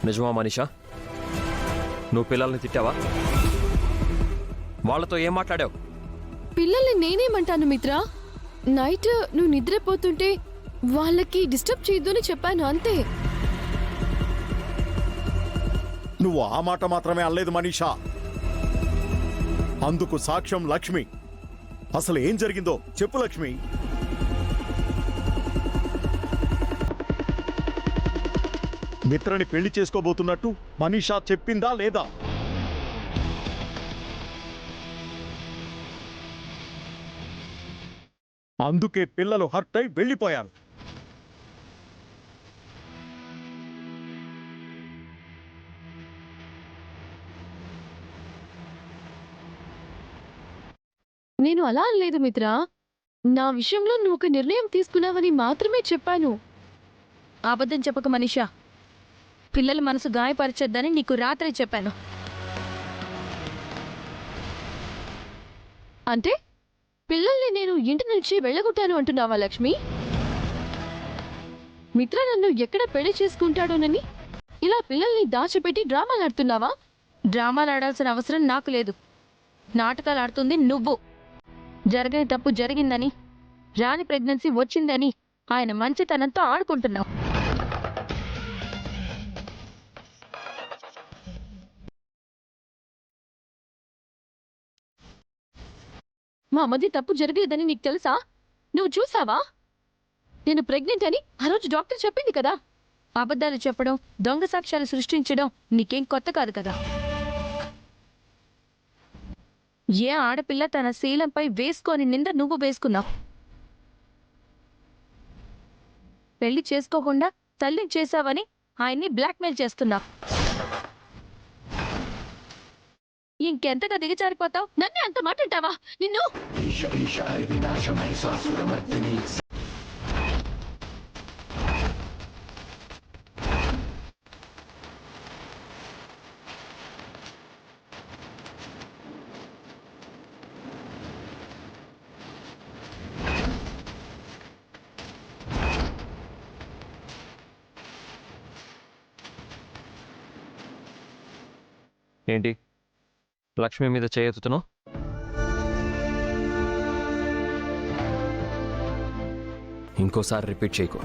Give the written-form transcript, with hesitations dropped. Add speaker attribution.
Speaker 1: నిజమా మనీషా? నువ్వు పిల్లల్ని తిట్టావా? వాళ్ళతో ఏం మాట్లాడావు?
Speaker 2: పిల్లల్ని నేనేమంటాను మిత్ర? నైట్ నువ్వు నిద్రపోతుంటే వాళ్ళకి డిస్టర్బ్ చేయొద్దు అని చెప్పాను అంతే.
Speaker 3: నువ్వు ఆ మాట మాత్రమే అనలేదు మనీషా. అందుకు సాక్ష్యం లక్ష్మి. అసలు ఏం జరిగిందో చెప్పు లక్ష్మి. మిత్రని పెళ్లి చేసుకోబోతున్నట్టు మనీషా చెప్పిందా లేదా? అందుకే పిల్లలు హర్ట్ అయి వెళ్ళిపోయారు.
Speaker 2: నేను అలా అనలేదు మిత్ర. నా విషయంలో నువ్వు ఒక నిర్ణయం తీసుకున్నావని మాత్రమే చెప్పాను.
Speaker 4: అబద్ధం చెప్పక మనీషా. పిల్లల మనసు గాయపరచొద్దని నీకు రాత్రి చెప్పాను.
Speaker 2: అంటే పిల్లల్ని నేను ఇంటి నుంచి వెళ్ళగొట్టాను అంటున్నావా లక్ష్మి? మిత్ర నన్ను ఎక్కడ పెళ్లి చేసుకుంటాడోనని ఇలా పిల్లల్ని దాచిపెట్టి డ్రామాలు ఆడుతున్నావా?
Speaker 4: డ్రామాలు ఆడాల్సిన అవసరం నాకు లేదు. నాటకాలు ఆడుతుంది నువ్వు. జరగని తప్పు జరిగిందని, రాని ప్రెగ్నెన్సీ వచ్చిందని ఆయన మంచితనంతో ఆడుకుంటున్నావు.
Speaker 2: మా మధ్య తప్పు జరగలేదని నీకు తెలుసా? నువ్వు చూసావా? నేను ప్రెగ్నెంట్ అని ఆ రోజు డాక్టర్ చెప్పింది కదా.
Speaker 4: అబద్ధాలు చెప్పడం, దొంగ సాక్ష్యాలు సృష్టించడం నీకేం కొత్త కాదు కదా. ఏ ఆడపిల్ల తన శీలంపై వేసుకొని నింద నువ్వు వేసుకున్నావు. పెళ్లి చేసుకోకుండా తల్లిని చేశావని ఆయన్ని బ్లాక్మెయిల్ చేస్తున్నావు. ఇంకెంతగా దిగజారిపోతావు?
Speaker 2: నన్నే అంత మాట అంటావా? నిన్ను
Speaker 1: ఏంటి లక్ష్మి మీద చేయెత్తుతున్నావు? ఇంకోసారి రిపీట్ చేయకు.